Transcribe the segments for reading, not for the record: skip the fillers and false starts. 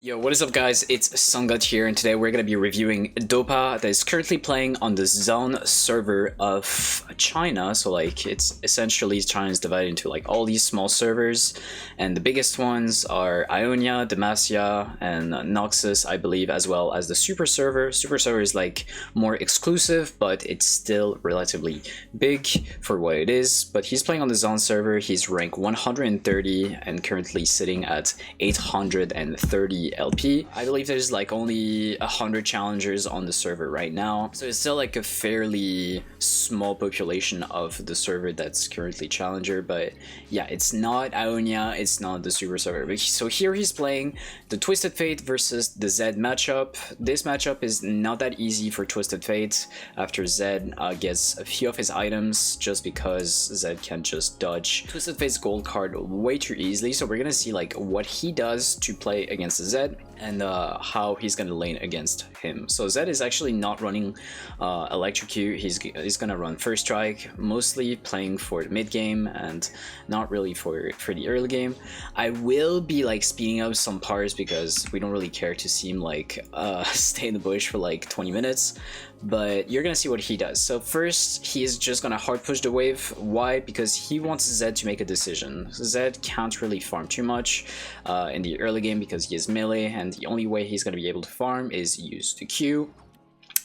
Yo, what is up guys, it's Sungod here, and today we're going to be reviewing Dopa that is currently playing on the zone server of China. So like, it's essentially China is divided into like all these small servers, and the biggest ones are Ionia, Demacia, and Noxus, I believe, as well as the super server. Super server is like more exclusive, but it's still relatively big for what it is. But he's playing on the zone server, he's rank 130 and currently sitting at 830 LP. I believe there's like only 100 challengers on the server right now, so it's still like a fairly small population of the server that's currently challenger. But yeah, it's not Ionia, it's not the super server. So here he's playing the Twisted Fate versus the Zed matchup. This matchup is not that easy for Twisted Fate after Zed gets a few of his items, just because Zed can just dodge Twisted Fate's gold card way too easily. So we're gonna see like what he does to play against Zed and how he's gonna lane against him. So Zed is actually not running electrocute. He's gonna run first strike, mostly playing for the mid game and not really for the early game. I will be like speeding up some parts because we don't really care to see him like stay in the bush for like 20 minutes, but you're gonna see what he does. So first, he's just gonna hard push the wave. Why? Because he wants Zed to make a decision. Zed can't really farm too much in the early game because he is melee, and the only way he's gonna be able to farm is use the Q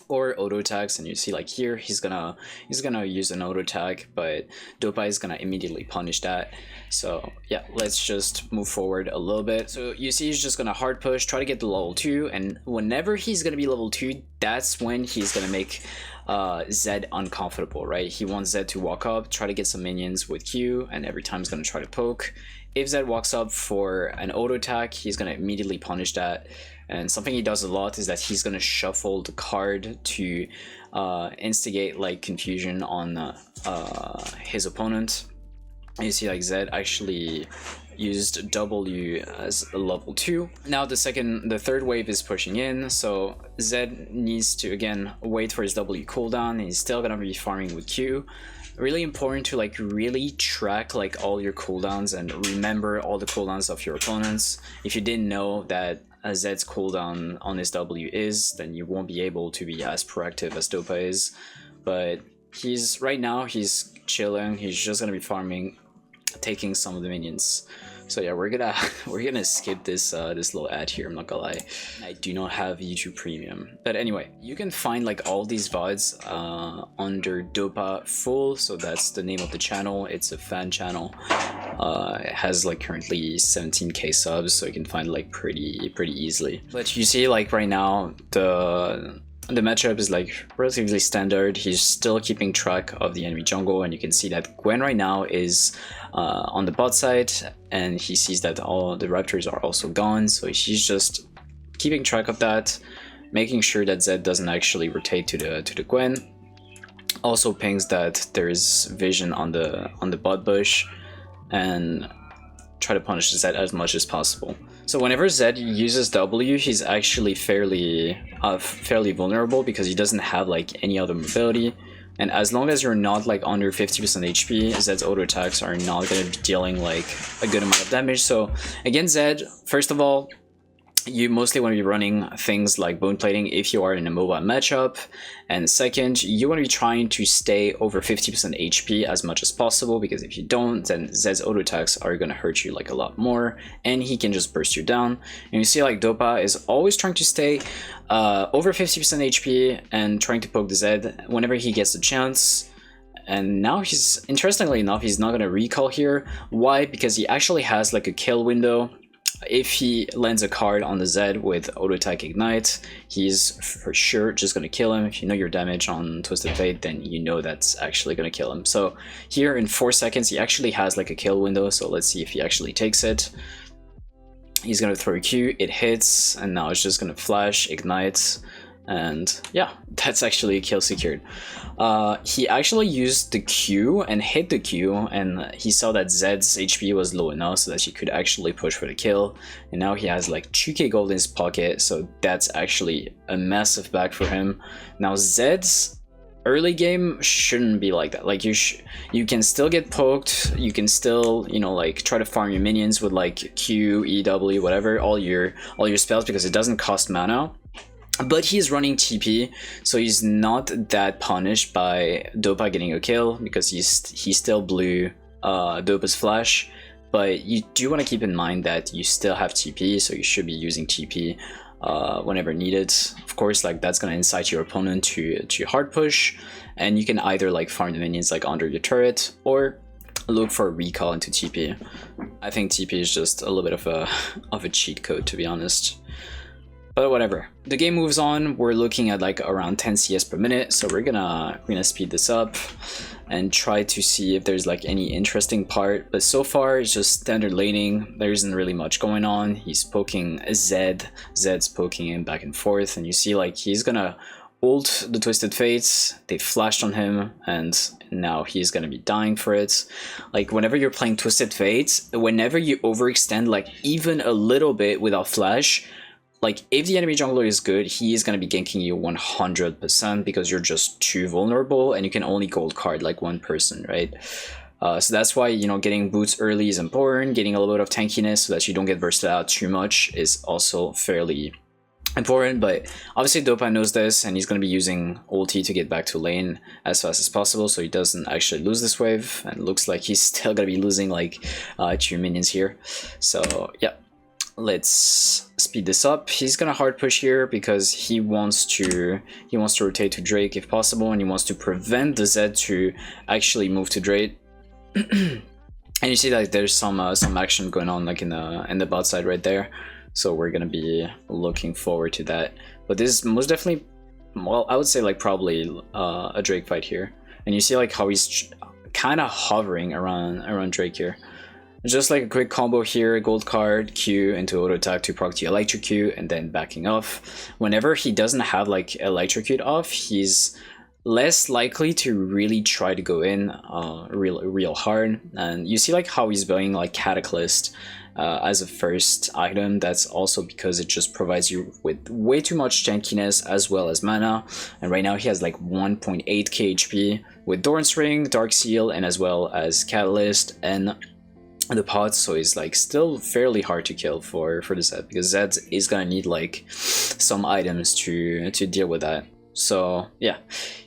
or auto attacks. And you see like here he's gonna use an auto attack, but Dopa is gonna immediately punish that. So yeah, let's just move forward a little bit. So you see he's just gonna hard push, try to get to level 2, and whenever he's gonna be level 2, that's when he's gonna make Zed uncomfortable, right? He wants Zed to walk up, try to get some minions with Q, and every time he's gonna try to poke. If Zed walks up for an auto attack, he's gonna immediately punish that. And something he does a lot is that he's gonna shuffle the card to instigate like confusion on his opponent. And you see like Zed actually used W as a level 2. Now the third wave is pushing in, so Zed needs to again wait for his W cooldown. He's still gonna be farming with Q. Really important to like really track like all your cooldowns and remember all the cooldowns of your opponents. If you didn't know that Zed's cooldown on his W is, then you won't be able to be as proactive as Dopa is. But right now he's chilling, he's just gonna be farming, taking some of the minions. So yeah, we're gonna skip this this little ad here. I'm not gonna lie, I do not have YouTube Premium. But anyway, you can find like all these VODs under Dopa Full. So that's the name of the channel. It's a fan channel. It has like currently 17k subs, so you can find like pretty easily. But you see like right now the matchup is like relatively standard. He's still keeping track of the enemy jungle, and you can see that Gwen right now is on the bot side, and he sees that all the raptors are also gone, so he's just keeping track of that, making sure that Zed doesn't actually rotate to the Gwen. Also pings that there's vision on the bot bush, and try to punish Zed as much as possible. So whenever Zed uses W, he's actually fairly vulnerable because he doesn't have like any other mobility. And as long as you're not like under 50% HP, Zed's auto attacks are not going to be dealing like a good amount of damage. So against Zed, first of all, you mostly want to be running things like bone plating if you are in a mobile matchup, and second, you want to be trying to stay over 50% HP as much as possible, because if you don't, then Zed's auto attacks are going to hurt you like a lot more, and he can just burst you down. And you see like Dopa is always trying to stay over 50% HP and trying to poke the Zed whenever he gets a chance. And now he's, interestingly enough, he's not going to recall here. Why? Because he actually has like a kill window. If he lands a card on the Zed with auto attack ignite, he's for sure just gonna kill him. If you know your damage on Twisted Fate, then you know that's actually gonna kill him. So here in 4 seconds he actually has like a kill window, so let's see if he actually takes it. He's gonna throw a Q, it hits, and now it's just gonna flash, ignite, and yeah, that's actually a kill secured. He actually used the Q and hit the Q, and he saw that Zed's HP was low enough so that he could actually push for the kill. And now he has like 2k gold in his pocket, so that's actually a massive bag for him. Now Zed's early game shouldn't be like that. Like you can still get poked, you can still, you know, like try to farm your minions with like Q, E, W, whatever, all your spells, because it doesn't cost mana. But he's running TP, so he's not that punished by Dopa getting a kill, because he still blew Dopa's flash. But you do want to keep in mind that you still have TP, so you should be using TP whenever needed. Of course, like that's gonna incite your opponent to hard push, and you can either like farm the minions like under your turret or look for a recall into TP. I think TP is just a little bit of a cheat code, to be honest. But whatever. The game moves on. We're looking at like around 10 CS per minute, so we're gonna speed this up and try to see if there's like any interesting part. But so far it's just standard laning. There isn't really much going on. He's poking Zed. Zed's poking him back and forth, and you see like he's gonna ult the Twisted Fates. They flashed on him, and now he's gonna be dying for it. Like whenever you're playing Twisted Fates, whenever you overextend like even a little bit without flash, like if the enemy jungler is good, he is going to be ganking you 100%, because you're just too vulnerable and you can only gold card like one person, right? So that's why, you know, getting boots early is important. Getting a little bit of tankiness so that you don't get bursted out too much is also fairly important. But obviously Dopa knows this, and he's going to be using ulti to get back to lane as fast as possible so he doesn't actually lose this wave. And it looks like he's still going to be losing like 2 minions here. So yeah. Let's speed this up. He's gonna hard push here because he wants to rotate to Drake if possible, and he wants to prevent the Zed to actually move to Drake. And you see that there's some action going on like in the bot side right there. So we're gonna be looking forward to that. But this is most definitely, well, I would say like probably a Drake fight here. And you see like how he's kind of hovering around Drake here. Just like a quick combo here, gold card, Q into auto attack to proc the electrocute, and then backing off. Whenever he doesn't have like electrocute off, he's less likely to really try to go in real hard. And you see like how he's building like Cataclysm as a first item. That's also because it just provides you with way too much tankiness as well as mana. And right now he has like 1.8k HP with Doran's Ring, Dark Seal, and as well as Catalyst and the pots, so he's like still fairly hard to kill for the Zed, because Zed is gonna need like some items to deal with that. So yeah,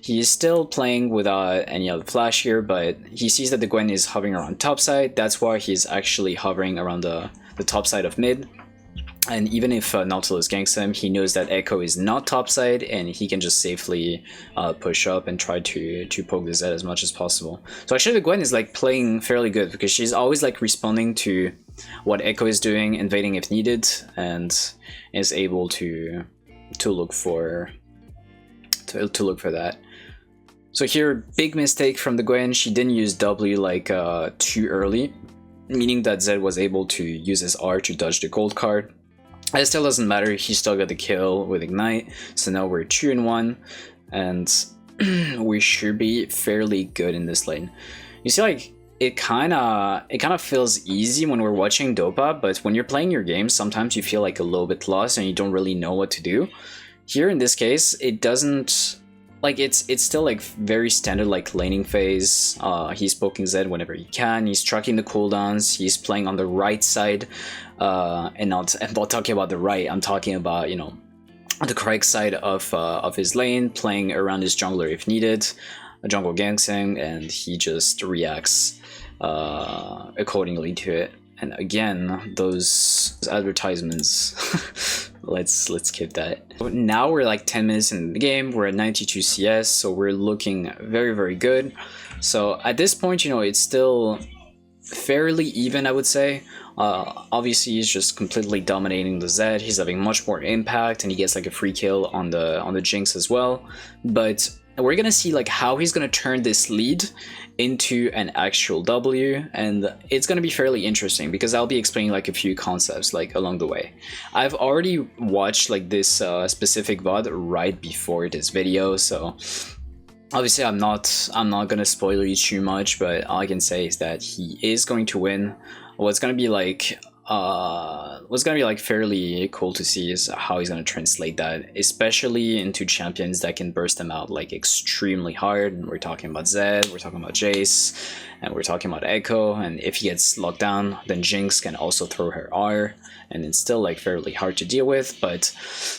he's still playing without any other flash here, but he sees that the Gwen is hovering around top side. That's why he's actually hovering around the top side of mid. And even if Nautilus ganks him, he knows that Echo is not topside, and he can just safely push up and try to poke the Zed as much as possible. So actually the Gwen is like playing fairly good, because she's always like responding to what Echo is doing, invading if needed, and is able to look for that. So here, big mistake from the Gwen. She didn't use W like too early, meaning that Zed was able to use his R to dodge the gold card. It still doesn't matter, he still got the kill with Ignite, so now we're 2-1, and we should be fairly good in this lane. You see, like, it kind of feels easy when we're watching Dopa, but when you're playing your game, sometimes you feel like a little bit lost and you don't really know what to do. Here in this case, it doesn't, like, it's still like very standard like laning phase. He's poking Zed whenever he can, he's tracking the cooldowns, he's playing on the right side. And I'm not talking about the right, I'm talking about, you know, the correct side of his lane, playing around his jungler if needed. A jungle ganks him, and he just reacts accordingly to it. And again, those advertisements, let's skip that. Now we're like 10 minutes in the game, we're at 92 CS, so we're looking very, very good. So at this point, you know, it's still fairly even, I would say. Obviously he's just completely dominating the Zed, he's having much more impact, and he gets like a free kill on the Jinx as well. But we're gonna see like how he's gonna turn this lead into an actual W, and it's gonna be fairly interesting because I'll be explaining like a few concepts like along the way. I've already watched like this specific VOD right before this video, so obviously I'm not gonna spoil you too much, but all I can say is that he is going to win what's gonna be like what's gonna be like fairly cool to see is how he's gonna translate that, especially into champions that can burst them out like extremely hard. And we're talking about Zed, we're talking about Jace, and we're talking about Echo. And if he gets locked down, then Jinx can also throw her R, and it's still like fairly hard to deal with. But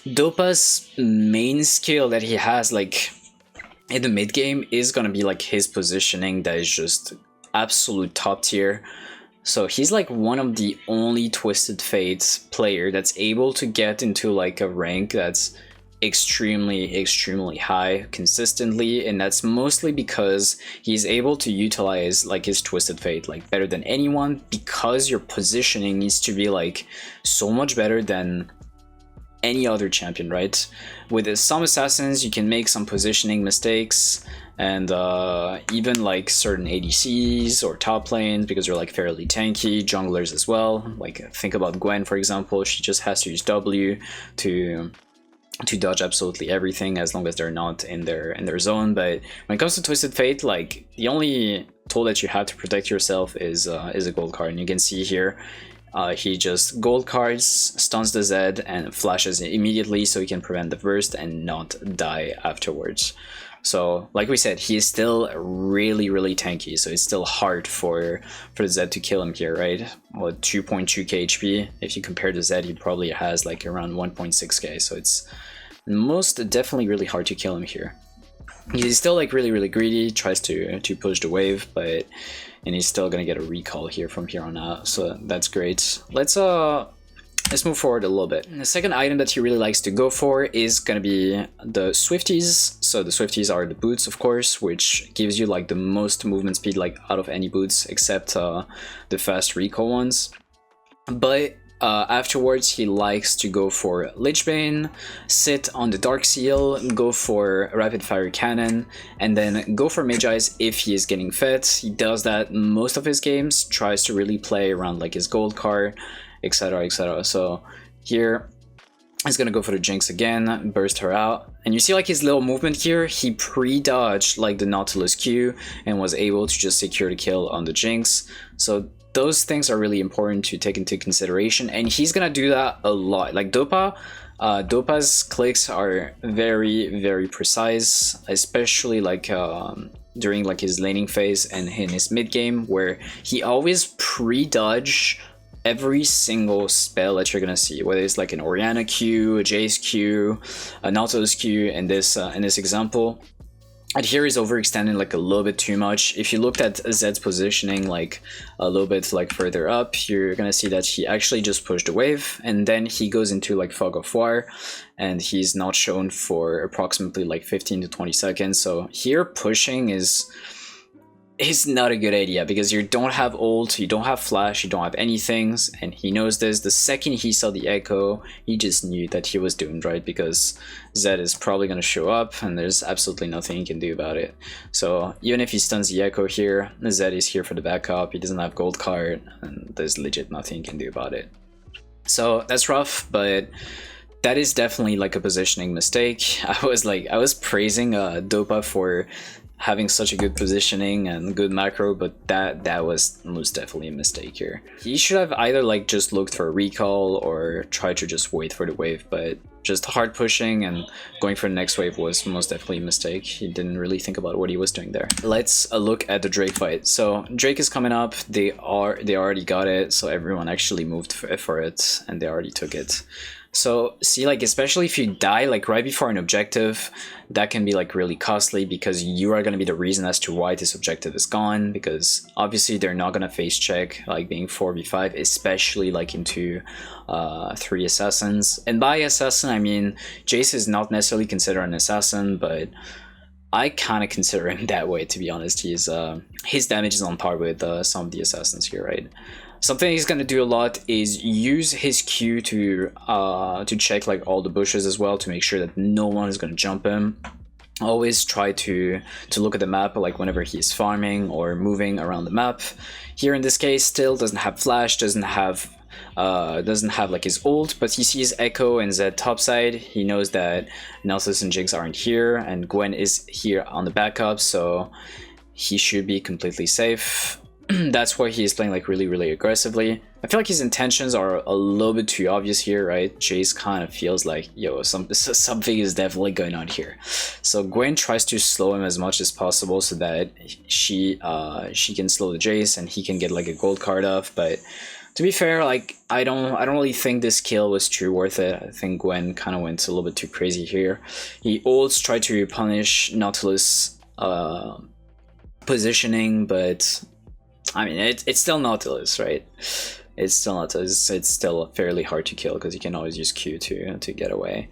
Dopa's main skill that he has like in the mid game is gonna be like his positioning that is just absolute top tier. So he's like one of the only Twisted Fate player that's able to get into like a rank that's extremely high consistently, and that's mostly because he's able to utilize like his Twisted Fate like better than anyone, because your positioning needs to be like so much better than any other champion, right? With some assassins you can make some positioning mistakes, and even like certain ADCs or top lanes, because they're like fairly tanky, junglers as well. Like think about Gwen, for example. She just has to use W to dodge absolutely everything as long as they're not in their zone. But when it comes to Twisted Fate, like the only tool that you have to protect yourself is a gold card. And you can see here, he just gold cards, stuns the Zed, and flashes it immediately so he can prevent the burst and not die afterwards. So like we said, he is still really tanky, so it's still hard for the Zed to kill him here, right? Well, 2.2k HP. If you compare to Zed, he probably has like around 1.6k, so it's most definitely really hard to kill him here. He's still like really greedy, tries to push the wave, and he's still gonna get a recall here from here on out, so that's great. Let's move forward a little bit. And the second item that he really likes to go for is gonna be the Swifties. So the Swifties are the boots, of course, which gives you like the most movement speed like out of any boots, except the fast recall ones. But afterwards he likes to go for Lichbane, sit on the Dark Seal, go for Rapid Fire Cannon, and then go for Mage Eyes if he is getting fed. He does that most of his games, tries to really play around like his gold card, etc. So here he's gonna go for the Jinx again, burst her out, and you see like his little movement here, he pre-dodged like the Nautilus Q and was able to just secure the kill on the Jinx. So those things are really important to take into consideration, and he's gonna do that a lot. Like Dopa's clicks are very precise, especially like during like his laning phase and in his mid game, where he always pre-dodge every single spell that you're gonna see, whether it's like an Orianna Q, a Jace Q, a Nautilus Q in this example. And here he's overextending like a little bit too much. If you looked at Zed's positioning like a little bit like further up, you're gonna see that he actually just pushed a wave, and then he goes into like Fog of War, and he's not shown for approximately like 15 to 20 seconds. So here pushing is not a good idea, because you don't have ult, you don't have flash, you don't have anything, and he knows this. The second he saw the Echo, he just knew that he was doomed, right? Because Zed is probably going to show up and there's absolutely nothing he can do about it. So even if he stuns the Echo here, Zed is here for the backup, he doesn't have gold card, and there's legit nothing he can do about it. So that's rough, but that is definitely like a positioning mistake. I was praising Dopa for having such a good positioning and good macro, but that was most definitely a mistake here. He should have either like just looked for a recall or tried to just wait for the wave, but just hard pushing and going for the next wave was most definitely a mistake. He didn't really think about what he was doing there. Let's look at the Drake fight. So Drake is coming up, they already got it, so everyone actually moved for it and they already took it. So see, like especially if you die like right before an objective, that can be like really costly, because you are going to be the reason as to why this objective is gone, because obviously they're not going to face check like being 4v5, especially like into 3 assassins. And by assassin I mean Jace is not necessarily considered an assassin, but I kind of consider him that way, to be honest. He's his damage is on par with some of the assassins here, right? Something he's gonna do a lot is use his Q to check like all the bushes as well, to make sure that no one is gonna jump him. Always try to look at the map like whenever he's farming or moving around the map. Here in this case, still doesn't have flash, doesn't have like his ult, but he sees Echo and Zed topside. He knows that Nautilus and Jinx aren't here, and Gwen is here on the backup, so he should be completely safe. That's why he's playing like really aggressively. I feel like his intentions are a little bit too obvious here, right? Jace kind of feels like, yo, something is definitely going on here. So Gwen tries to slow him as much as possible so that she can slow the Jace and he can get like a gold card off. But to be fair, like I don't really think this kill was too worth it. I think Gwen kind of went a little bit too crazy here. He ults tried to punish Nautilus positioning, but I mean, it's still Nautilus, right? It's still Nautilus. It's still fairly hard to kill because you can always use Q to get away.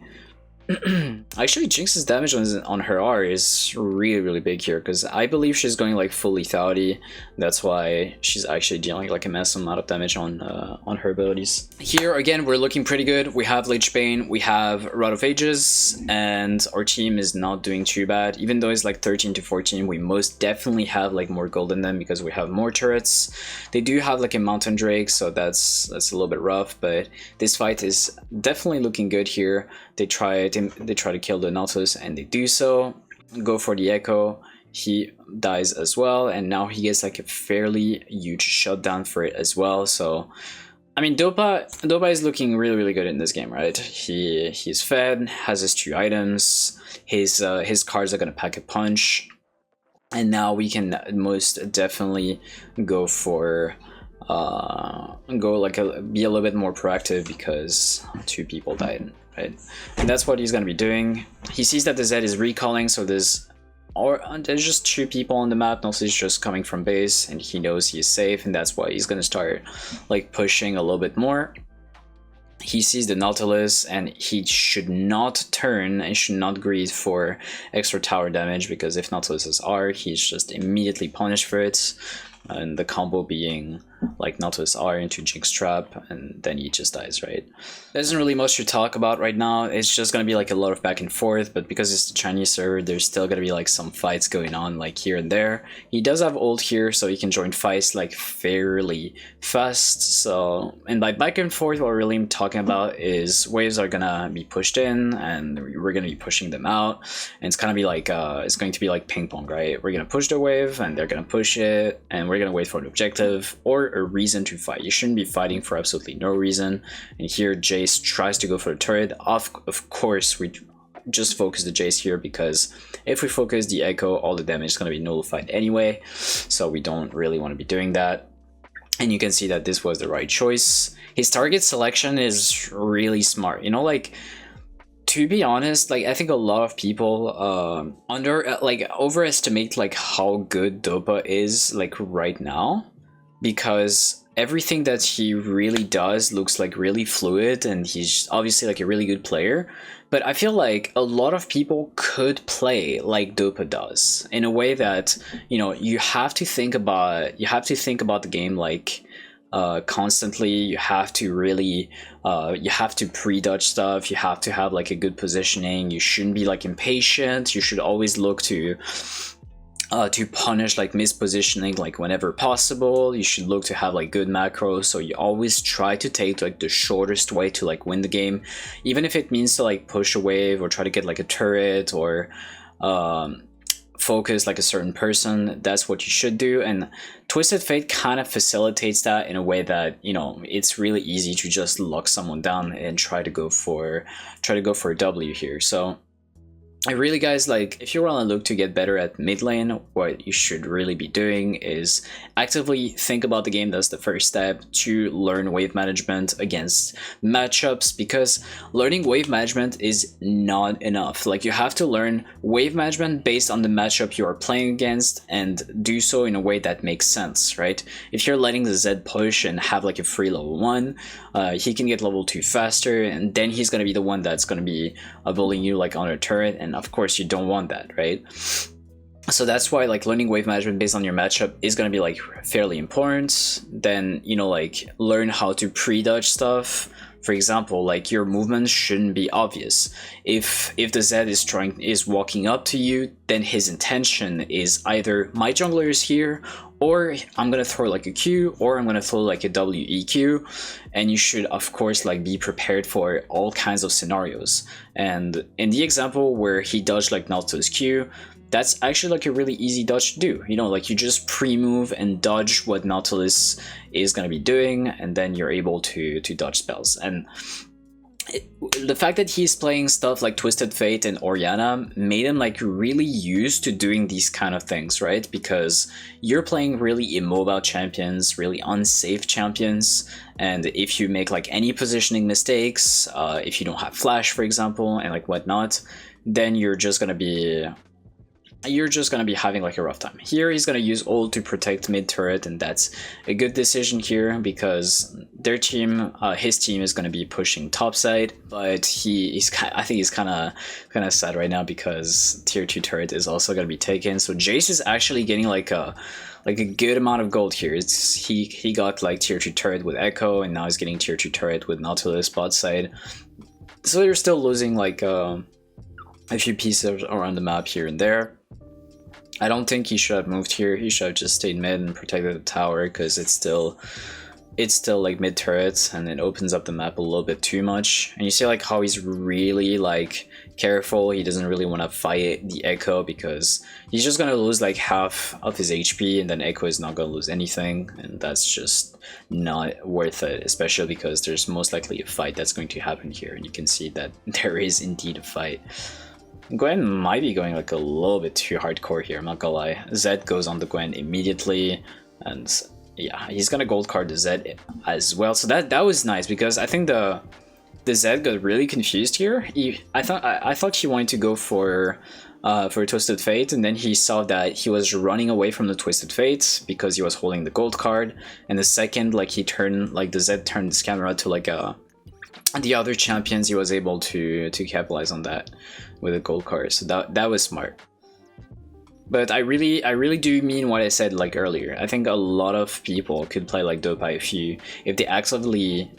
Actually, Jinx's damage on her R is really big here because I believe she's going like full lethality. That's why she's actually dealing like a massive amount of damage on her abilities. Here again, we're looking pretty good. We have Lich Bane, we have Rod of Ages, and our team is not doing too bad. Even though it's like 13 to 14, we most definitely have like more gold than them because we have more turrets. They do have like a Mountain Drake, so that's a little bit rough. But this fight is definitely looking good here. They try to kill the Nautilus and they do so. Go for the Echo. He dies as well, and now he gets like a fairly huge shutdown for it as well. So I mean, Dopa is looking really good in this game, right? He's fed, has his 2 items, his cards are gonna pack a punch, and now we can most definitely go for be a little bit more proactive because 2 people died. Right? And that's what he's going to be doing. He sees that the Z is recalling, so there's just 2 people on the map. Nautilus is just coming from base, and he knows he's safe, and that's why he's going to start like pushing a little bit more. He sees the Nautilus, and he should not turn and should not greed for extra tower damage, because if Nautilus is R, he's just immediately punished for it. And the combo being like Nautilus R into Jinx Trap, and then he just dies, right? There isn't really much to talk about right now. It's just gonna be like a lot of back and forth, but because it's the Chinese server, there's still gonna be like some fights going on like here and there. He does have ult here, so he can join fights like fairly fast. So, and by back and forth, what we're really talking about is waves are gonna be pushed in, and we're gonna be pushing them out. And it's gonna be like it's going to be like ping pong, right? We're gonna push the wave, and they're gonna push it, and we're gonna wait for an objective or a reason to fight. You shouldn't be fighting for absolutely no reason. And here Jace tries to go for the turret. Of course we just focus the Jace here, because if we focus the Echo, all the damage is going to be nullified anyway, so we don't really want to be doing that. And you can see that this was the right choice. His target selection is really smart, you know, like, to be honest, like I think a lot of people overestimate like how good Dopa is like right now, because everything that he really does looks like really fluid, and he's obviously like a really good player. But I feel like a lot of people could play like Dopa does, in a way that, you know, you have to think about the game like constantly. You have to really you have to pre-dodge stuff, you have to have like a good positioning, you shouldn't be like impatient, you should always look to punish like mispositioning like whenever possible. You should look to have like good macros, so you always try to take like the shortest way to like win the game, even if it means to like push a wave or try to get like a turret or focus like a certain person. That's what you should do, and Twisted Fate kind of facilitates that in a way that, you know, it's really easy to just lock someone down and try to go for a W here. So really, guys, like if you want to look to get better at mid lane, what you should really be doing is actively think about the game. That's the first step to learn wave management against matchups, because learning wave management is not enough. Like, you have to learn wave management based on the matchup you are playing against, and do so in a way that makes sense, right? If you're letting the Z push and have like a free level 1, he can get level 2 faster, and then he's going to be the one that's going to be bullying you like on a turret, and of course you don't want that, right? So that's why like learning wave management based on your matchup is going to be like fairly important. Then, you know, like learn how to pre-dodge stuff. For example, like your movements shouldn't be obvious. If the Z is walking up to you, then his intention is either my jungler is here, or I'm gonna throw like a Q, or I'm gonna throw like a WEQ, and you should of course like be prepared for all kinds of scenarios. And in the example where he dodged like Nautilus Q, that's actually like a really easy dodge to do. You know, like you just pre-move and dodge what Nautilus is going to be doing, and then you're able to dodge spells. And the fact that he's playing stuff like Twisted Fate and Orianna made him like really used to doing these kind of things, right? Because you're playing really immobile champions, really unsafe champions, and if you make like any positioning mistakes, if you don't have flash, for example, and like whatnot, then you're just gonna be having like a rough time. Here he's gonna use ult to protect mid turret, and that's a good decision here because their team, his team is gonna be pushing top side, but I think he's kind of sad right now because tier 2 turret is also gonna be taken. So Jace is actually getting like a good amount of gold here. He got like tier 2 turret with Echo, and now he's getting tier 2 turret with Nautilus bot side. So they're still losing like a few pieces around the map here and there. I don't think he should have moved here. He should have just stayed mid and protected the tower because it's still like mid turrets, and it opens up the map a little bit too much. And you see like how he's really like careful. He doesn't really want to fight the Echo because he's just gonna lose like half of his HP, and then Echo is not gonna lose anything, and that's just not worth it, especially because there's most likely a fight that's going to happen here, and you can see that there is indeed a fight. Gwen might be going like a little bit too hardcore here, I'm not gonna lie. Zed goes on the Gwen immediately, and yeah, he's gonna gold card the Zed as well. So that was nice because I think the Zed got really confused here. I thought he wanted to go for Twisted Fate, and then he saw that he was running away from the Twisted Fate because he was holding the gold card. And the second like he turned, like the Zed turned his camera to like the other champions, he was able to capitalize on that with a gold card. So that was smart. But I really do mean what I said like earlier. I think a lot of people could play like Dopa if they actively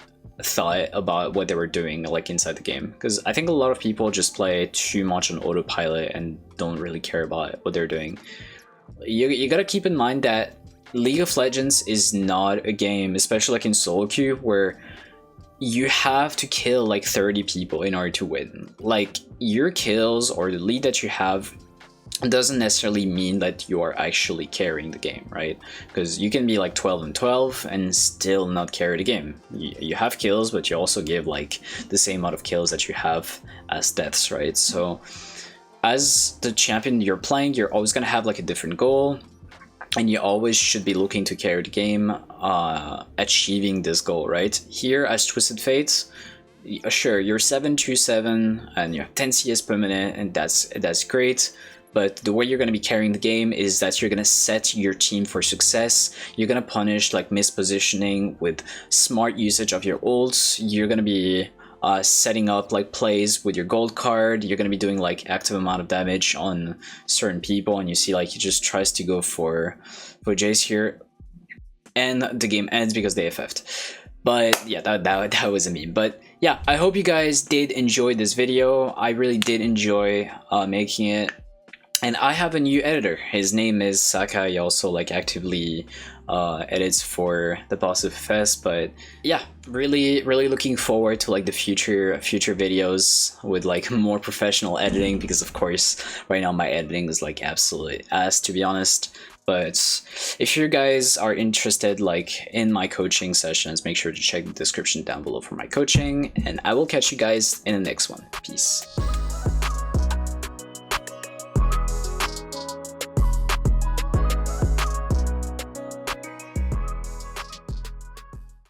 thought about what they were doing like inside the game. Because I think a lot of people just play too much on autopilot and don't really care about what they're doing. You gotta keep in mind that League of Legends is not a game, especially like in solo queue, where you have to kill like 30 people in order to win. Like your kills or the lead that you have doesn't necessarily mean that you are actually carrying the game, right? Because you can be like 12 and 12 and still not carry the game. You have kills, but you also give like the same amount of kills that you have as deaths, right? So as the champion you're playing, you're always gonna have like a different goal, and you always should be looking to carry the game, achieving this goal, right? Here as Twisted Fates, sure, you're 727 and you have 10 CS per minute, and that's great. But the way you're going to be carrying the game is that you're going to set your team for success. You're going to punish like mispositioning with smart usage of your ults. You're going to be setting up like plays with your gold card. You're going to be doing like active amount of damage on certain people, and you see like he just tries to go for Jace here, and the game ends because they FF'd. But yeah, that was a meme. But yeah, I hope you guys did enjoy this video. I really did enjoy making it. And I have a new editor. His name is Saca. He also like actively edits for the Boss of FS. But yeah, really looking forward to like the future videos with like more professional editing, because of course right now my editing is like absolute ass, to be honest. But if you guys are interested like in my coaching sessions, make sure to check the description down below for my coaching, and I will catch you guys in the next one. Peace.